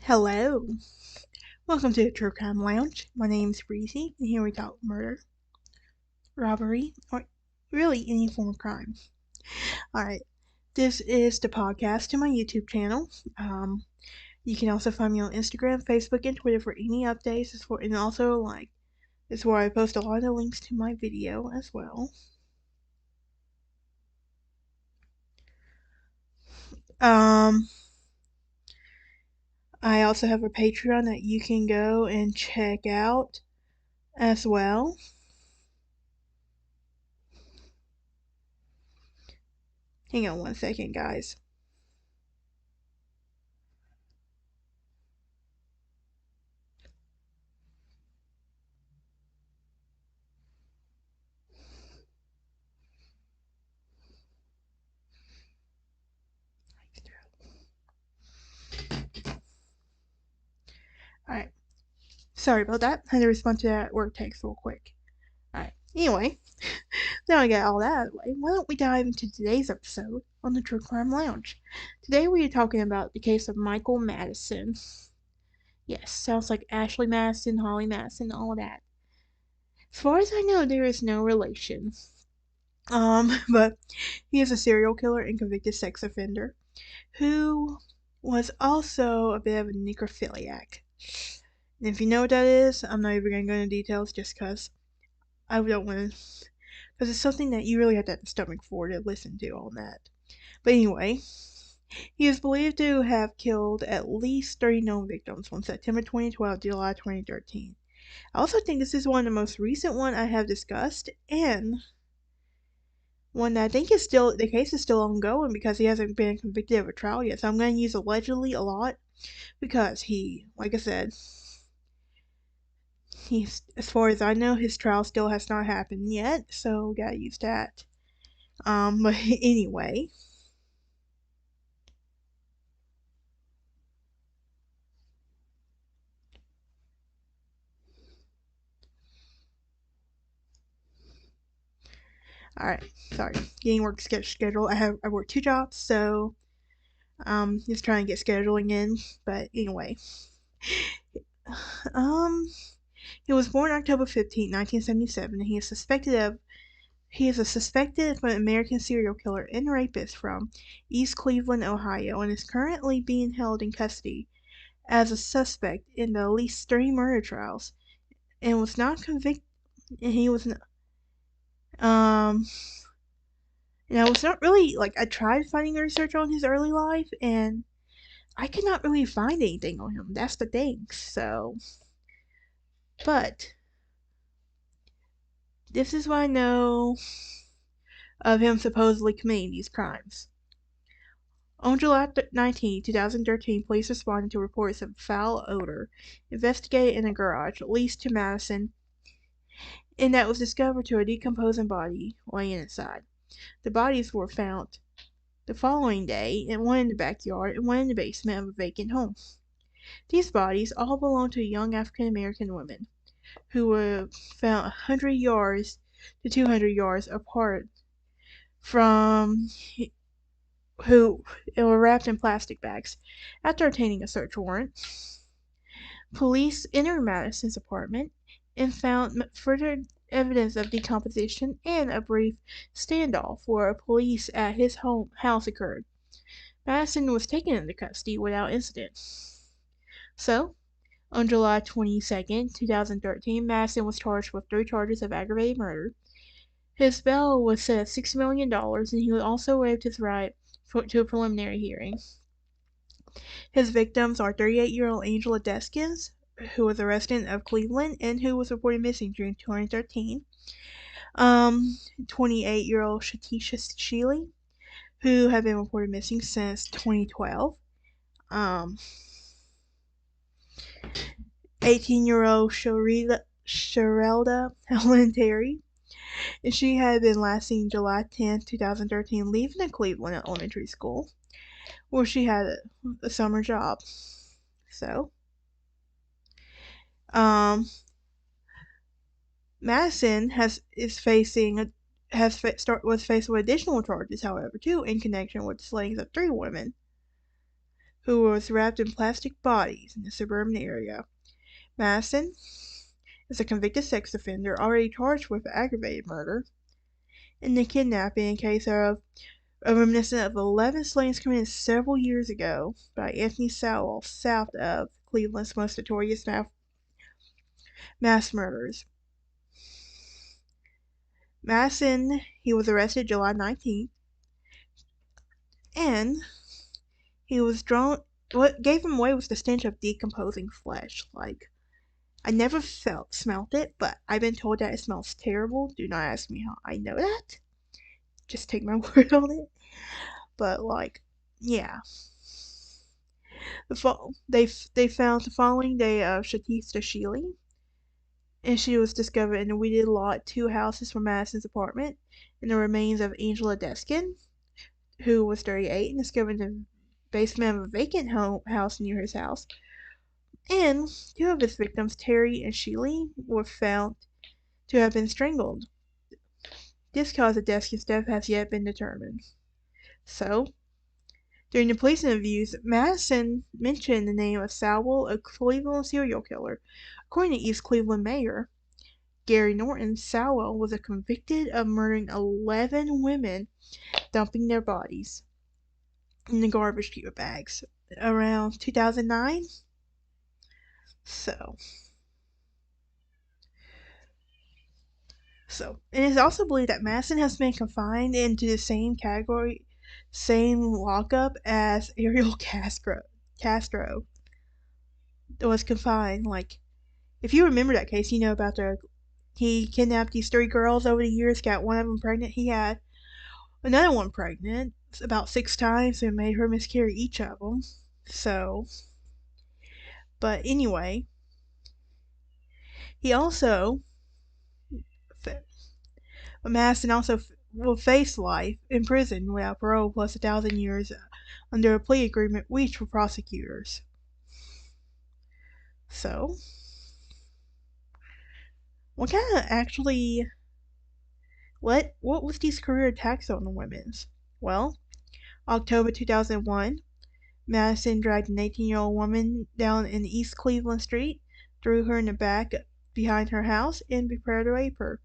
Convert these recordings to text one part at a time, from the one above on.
Hello. Welcome to the True Crime Lounge. My name's Breezy, and here we talk murder, robbery, or really any form of crime. Alright, this is the podcast to my YouTube channel. You can also find me on Instagram, Facebook, and Twitter for any updates, and also, it's where I post a lot of links to my video as well. I also have a Patreon that you can go and check out as well. Hang on one second, guys. Alright. Sorry about that. I had to respond to that work text real quick. Alright. Anyway, now I got all that out of the way, why don't we dive into today's episode on the True Crime Lounge? Today we are talking about the case of Michael Madison. Yes, sounds like Ashley Madison, Holly Madison, all of that. As far as I know, there is no relation. But he is a serial killer and convicted sex offender who was also a bit of a necrophiliac. And if you know what that is, I'm not even going to go into details just because I don't want to, because it's something that you really have to have the stomach for to listen to on that. But anyway, he is believed to have killed at least 30 known victims from September 2012 to July 2013. I also think this is one of the most recent one I have discussed, and one that I think is still, the case is still ongoing because he hasn't been convicted of a trial yet. So I'm going to use allegedly a lot because like I said, as far as I know, his trial still has not happened yet, so gotta use that. But anyway. Alright, sorry. Getting work schedule. I work 2 jobs, so just trying to get scheduling in. But anyway. He was born October 15, 1977, and he is a suspected American serial killer and rapist from East Cleveland, Ohio, and is currently being held in custody as a suspect in at least 3 murder trials, and was not convicted. And he was, and I was not really I tried finding research on his early life, and I could not really find anything on him. That's the thing. So, but this is what I know of him supposedly committing these crimes. On July 19, 2013, police responded to reports of foul odor investigated in a garage leased to Madison, and that was discovered to a decomposing body laying inside. The bodies were found the following day, and one in the backyard and one in the basement of a vacant home. These bodies all belonged to young African American women who were found 100 yards to 200 yards apart from who were wrapped in plastic bags. After obtaining a search warrant, police entered Madison's apartment and found further evidence of decomposition, and a brief standoff where police at his house occurred. Madison was taken into custody without incident. So, on July 22nd, 2013, Madison was charged with 3 charges of aggravated murder. His bail was set at $6 million, and he also waived his right to a preliminary hearing. His victims are 38-year-old Angela Deskins, who was a resident of Cleveland and who was reported missing during 2013. 28-year-old Shatisha Sheely, who had been reported missing since 2012. 18-year-old Sherelda Helen Terry, and she had been last seen July 10, 2013, leaving a Cleveland elementary school, where she had a summer job. So, Madison was faced with additional charges, however, too, in connection with the slayings of 3 women who was wrapped in plastic bodies in a suburban area. Madison is a convicted sex offender already charged with aggravated murder and the kidnapping in case of a reminiscent of 11 slayings committed several years ago by Anthony Sowell south of Cleveland's most notorious mass murders. Madison, he was arrested July 19th, and he was drawn. What gave him away was the stench of decomposing flesh. Like, I never smelt it, but I've been told that it smells terrible. Do not ask me how I know that. Just take my word on it. But like, yeah. They found the following day of Shatista Sheely, and she was discovered in a weeded lot 2 houses from Madison's apartment, and the remains of Angela Deskin, who was 38, and discovered in the basement of a vacant house near his house. And 2 of his victims, Terry and Sheely, were found to have been strangled. This cause of Deskin's death has yet been determined. So, during the police interviews, Madison mentioned the name of Sowell, a Cleveland serial killer. According to East Cleveland Mayor Gary Norton, Sowell was convicted of murdering 11 women, dumping their bodies in the garbage bags around 2009. So, and it's also believed that Madison has been confined into the same category, same lockup as Ariel Castro. That was confined. Like, if you remember that case, you know about he kidnapped these 3 girls over the years, got one of them pregnant. He had another one pregnant about 6 times and made her miscarry each of them. So, but anyway, he also Madison also will face life in prison without parole plus 1,000 years under a plea agreement reached for prosecutors. So, what was these career attacks on the women's? Well, October 2001, Madison dragged an 18-year-old woman down in East Cleveland Street, threw her in the back behind her house, and prepared to rape her.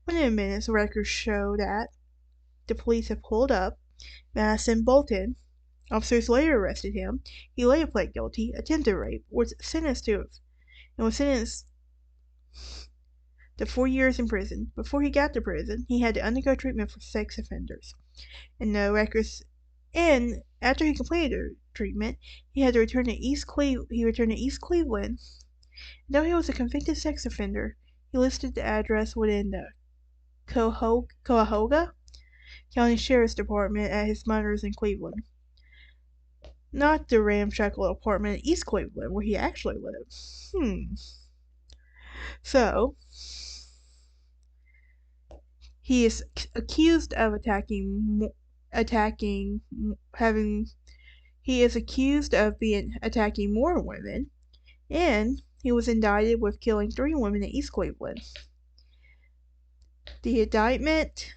Within a minute, records show that the police had pulled up. Madison bolted. Officers later arrested him. He later pled guilty, attempted rape, was sentenced to 4 years in prison. Before he got to prison, he had to undergo treatment for sex offenders. And after he completed treatment, he had to return to East Cleveland. Though he was a convicted sex offender, he listed the address within the Cuyahoga County Sheriff's Department at his mother's in Cleveland. Not the ramshackle apartment in East Cleveland where he actually lived. So, he is accused of attacking more women, and he was indicted with killing 3 women in East Cleveland. The indictment.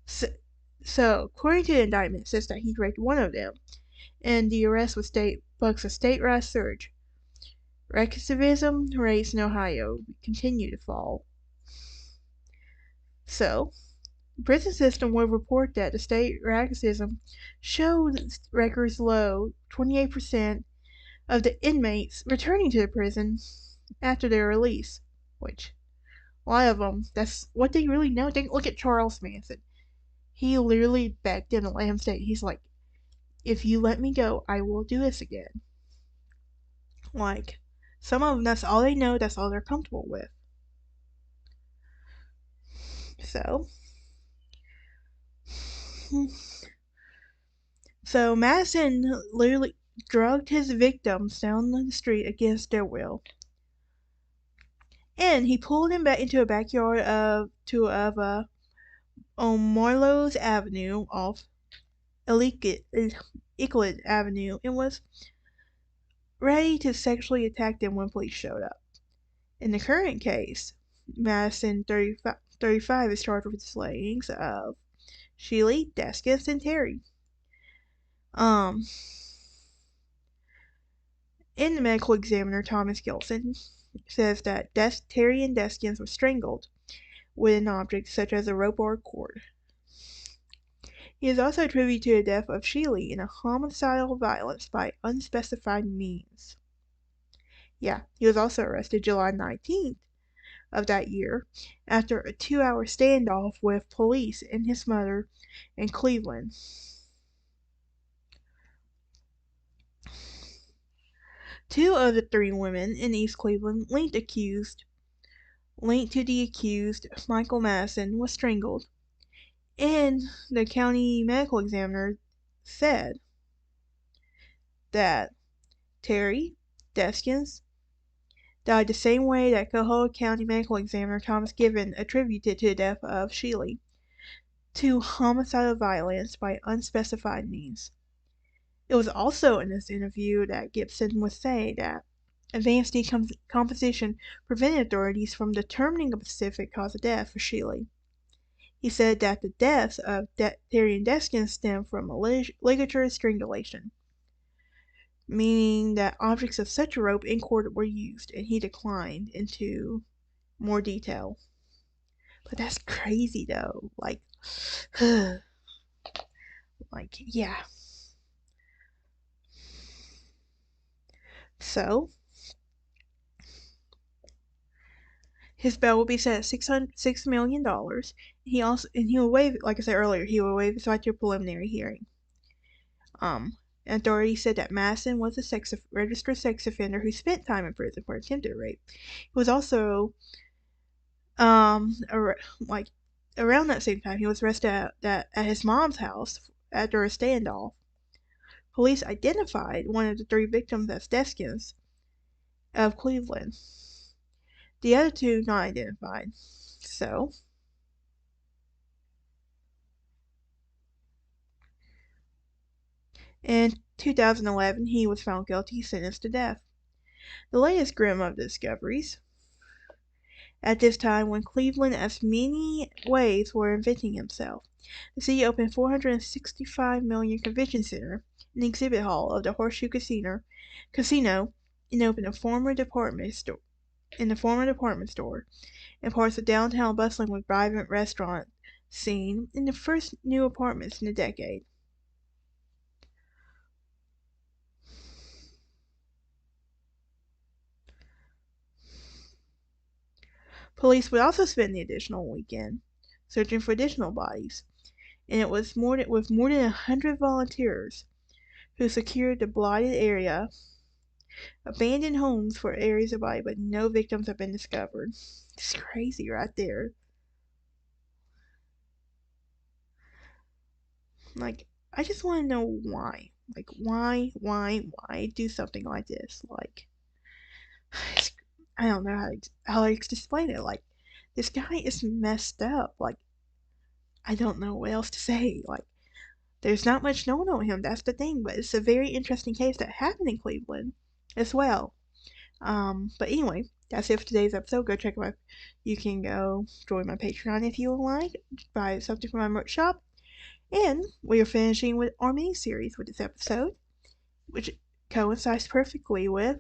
So, according to the indictment, it says that he raped one of them, and the arrest was bucks a state-wide surge. Recidivism rates in Ohio continue to fall. So, the prison system will report that the state recidivism showed records low, 28% of the inmates returning to the prison after their release, which a lot of them, that's what they really know. Look at Charles Manson. He literally begged them to let him stay. He's like, if you let me go, I will do this again. Like, some of them, that's all they know, that's all they're comfortable with. So Madison literally drugged his victims down the street against their will. And he pulled them back into a backyard on Marlowe's Avenue off Euclid Avenue and was ready to sexually attack them when police showed up. In the current case, Madison, 35, is charged with the slayings of Sheely, Deskins, and Terry. Um, in the medical examiner, Thomas Gilson says that Terry and Deskins were strangled with an object such as a rope or a cord. He is also attributed to the death of Sheely in a homicidal violence by unspecified means. Yeah, he was also arrested July 19th of that year after a 2-hour standoff with police and his mother in Cleveland. Two of the three women in East Cleveland linked to the accused, Michael Madison, was strangled, and the county medical examiner said that Terry Deskins died the same way that Cohoa County medical examiner Thomas Given attributed to the death of Sheely, to homicidal violence by unspecified means. It was also in this interview that Gibson would say that advanced decomposition prevented authorities from determining a specific cause of death for Sheely. He said that the deaths of Terry and Deskins stemmed from a ligature strangulation, meaning that objects of such a rope and cord were used, and he declined into more detail. But that's crazy though. Like, yeah. So, his bail will be set at $6 million. He will waive, like I said earlier, he will waive his right to a preliminary hearing. Authorities said that Madison was a registered sex offender who spent time in prison for attempted rape. He was also, around that same time, he was arrested at his mom's house after a standoff. Police identified one of the three victims as Deskins of Cleveland. The other two not identified. So, in 2011, he was found guilty, sentenced to death. The latest grim of the discoveries. At this time, when Cleveland, as many ways, were inventing himself, the city opened $465 million convention center, an exhibit hall of the Horseshoe Casino, and opened a former department store, and parts of downtown bustling with vibrant restaurant scene in the first new apartments in a decade. Police would also spend the additional weekend searching for additional bodies, and it was with more than 100 volunteers who secured the blighted area, abandoned homes for areas of body, but no victims have been discovered. It's crazy right there. Like, I just want to know why. Like, why do something like this? Like, I don't know how to explain it. Like, this guy is messed up. Like, I don't know what else to say. Like, there's not much known on him. That's the thing. But it's a very interesting case that happened in Cleveland as well. But anyway, that's it for today's episode. Go check you can go join my Patreon if you would like. Buy something from my merch shop. And we are finishing with our mini series with this episode, which coincides perfectly with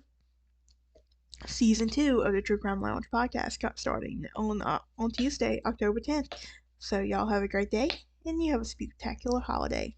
season 2 of the True Crime Lounge podcast starting on Tuesday, October 10th. So y'all have a great day, and you have a spectacular holiday.